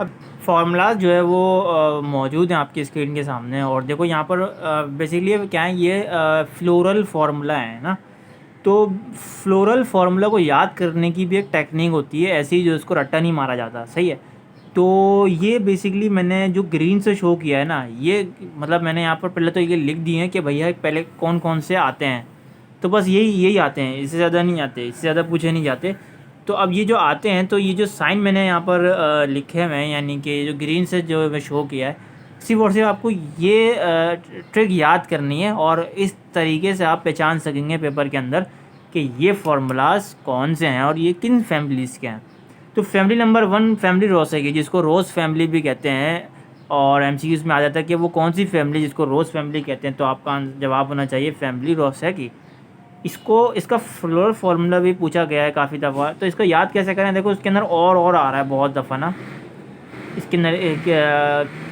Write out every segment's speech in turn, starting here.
अब फार्मूलाज जो है वो मौजूद हैं आपकी स्क्रीन के सामने। और देखो यहाँ पर बेसिकली क्या है, ये फ्लोरल फार्मूला है ना। तो फ्लोरल फार्मूला को याद करने की भी एक टेक्निक होती है ऐसी, जो उसको रट्टा नहीं मारा जाता, सही है। तो ये बेसिकली मैंने जो ग्रीन से शो किया है ना, ये मतलब मैंने यहाँ पर पहले तो ये लिख दिए हैं कि भैया पहले कौन कौन से आते हैं। तो बस यही यही आते हैं, इससे ज़्यादा नहीं आते, इससे ज़्यादा पूछे नहीं जाते। तो अब ये जो आते हैं, तो ये जो साइन मैंने यहाँ पर लिखे हुए हैं, यानी कि जो ग्रीन से जो मैं शो किया है, सिर्फ और सिर्फ आपको ये ट्रिक याद करनी है। और इस तरीके से आप पहचान सकेंगे पेपर के अंदर कि ये फार्मूलाज कौन से हैं और ये किन फैमिलीज़ के हैं। तो फैमिली नंबर 1 फैमिली रोसेगी, जिसको रोज़ फैमिली भी कहते हैं। और एमसीक्यूज़ में आ जाता है कि वो कौन सी फैमिली जिसको रोज़ फैमिली कहते हैं। तो आपका जवाब होना चाहिए फैमिली रोसेगी। इसको इसका फ्लोरल फार्मूला भी पूछा गया है काफ़ी दफ़ा। तो इसको याद कैसे करें, देखो इसके अंदर और आ रहा है बहुत दफ़ा ना। इसके अंदर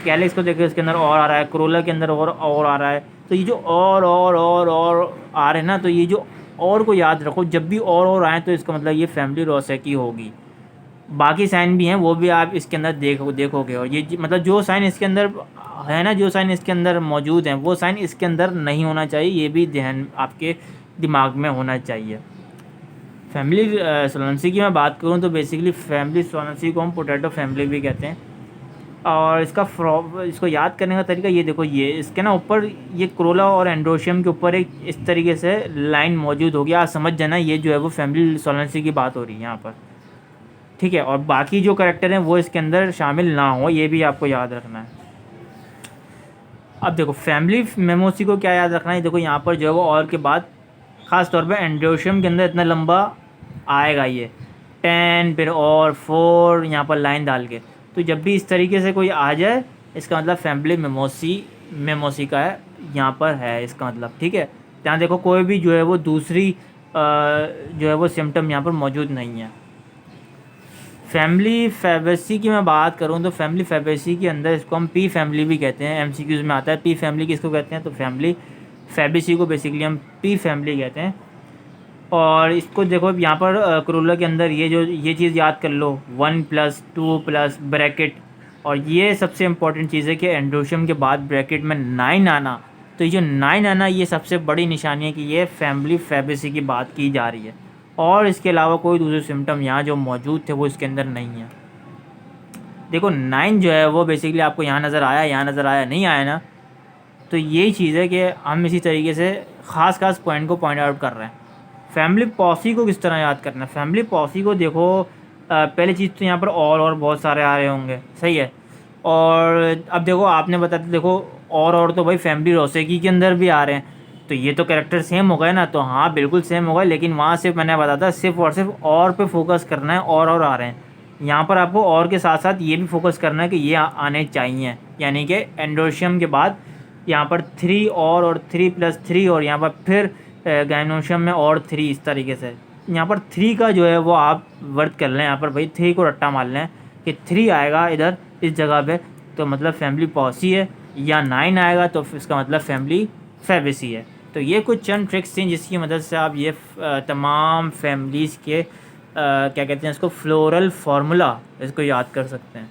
कैलिक्स को देखो, इसके अंदर और आ रहा है, क्रोला के अंदर और आ रहा है। तो ये जो और आ रहे हैं ना, तो ये जो और को याद रखो, जब भी और आए तो इसका मतलब ये फैमिली रोसेकी होगी। बाकी साइन भी हैं, वो भी आप इसके अंदर देखोगे। और ये मतलब जो साइन इसके अंदर है ना, जो साइन इसके अंदर मौजूद हैं, वो साइन इसके अंदर नहीं होना चाहिए। ये भी ध्यान आपके दिमाग में होना चाहिए। फैमिली सोलेंसी की मैं बात करूँ तो बेसिकली फैमिली सोलेंसी को हम पोटैटो फैमिली भी कहते हैं। और इसको याद करने का तरीका ये देखो, ये इसके ना ऊपर ये क्रोला और एंड्रोशियम के ऊपर एक इस तरीके से लाइन मौजूद होगी। आप समझ जाना ये जो है वो फैमिली सोलेंसी की बात हो रही है यहाँ पर, ठीक है। और बाकी जो करेक्टर हैं वो इसके अंदर शामिल ना हो, ये भी आपको याद रखना है। अब देखो फैमिली मेमोसी को क्या याद रखना है, देखो यहाँ पर जो है वो और के बाद ख़ास तौर पे एंड्रोशियम के अंदर इतना लंबा आएगा ये 10, फिर और 4 यहाँ पर लाइन डाल के। तो जब भी इस तरीके से कोई आ जाए, इसका मतलब फैमिली मेमोसी का है, यहाँ पर है इसका मतलब, ठीक है। यहाँ देखो कोई भी जो है वो दूसरी जो है वो सिम्टम यहाँ पर मौजूद नहीं है। फैमिली फैबेसी की मैं बात करूँ तो फैमिली फैबेसी के अंदर इसको हम पी फैमिली भी कहते हैं। एमसीक्यूज़ में आता है पी फैमिली किसको कहते हैं, तो फैमिली फैबेसी को बेसिकली हम पी फैमिली कहते हैं। और इसको देखो यहाँ पर क्रोला के अंदर ये चीज़ याद कर लो, 1+2+ ब्रैकेट। और ये सबसे इम्पॉर्टेंट चीज़ है कि एंड्रोशियम के बाद ब्रैकेट में 9 आना। तो ये जो 9 आना, ये सबसे बड़ी निशानी है कि ये फैमिली फैबेसी की बात की जा रही है। और इसके अलावा कोई दूसरे सिम्टम यहाँ जो मौजूद थे वो इसके अंदर नहीं है। देखो 9 जो है वो बेसिकली आपको यहाँ नज़र आया, यहाँ नज़र आया, नहीं आया ना। तो यही चीज़ है कि हम इसी तरीके से ख़ास पॉइंट को पॉइंट आउट कर रहे हैं। फैमिली पॉसी को किस तरह याद करना है, फैमिली पॉसी को देखो पहली चीज़ तो यहाँ पर और बहुत सारे आ रहे होंगे, सही है। और अब देखो आपने बताया, देखो और तो भाई फैमिली रोसेकी के अंदर भी आ रहे हैं। तो ये तो कैरेक्टर सेम हो गए ना, तो हाँ बिल्कुल सेम होगा। लेकिन वहाँ सिर्फ मैंने बताया था सिर्फ और सिर्फ और पे फोकस करना है, और आ रहे हैं। यहाँ पर आपको और के साथ साथ ये भी फोकस करना है कि ये आने चाहिए, यानी कि एंड्रोशियम के बाद यहाँ पर 3 और 3+3, और यहाँ पर फिर गाइनोशियम में और 3, इस तरीके से। यहाँ पर 3 का जो है वो आप वर्त कर लें, यहाँ पर भाई 3 को रट्टा मार लें कि 3 आएगा इधर इस जगह पे, तो मतलब फैमिली पॉसी है। या 9 आएगा तो इसका मतलब फैमिली फैबेसी है। तो ये कुछ चंद ट्रिक्स थी जिसकी मदद से आप ये तमाम फैमिलीज़ के क्या कहते हैं इसको, फ्लोरल फार्मूला, इसको याद कर सकते हैं।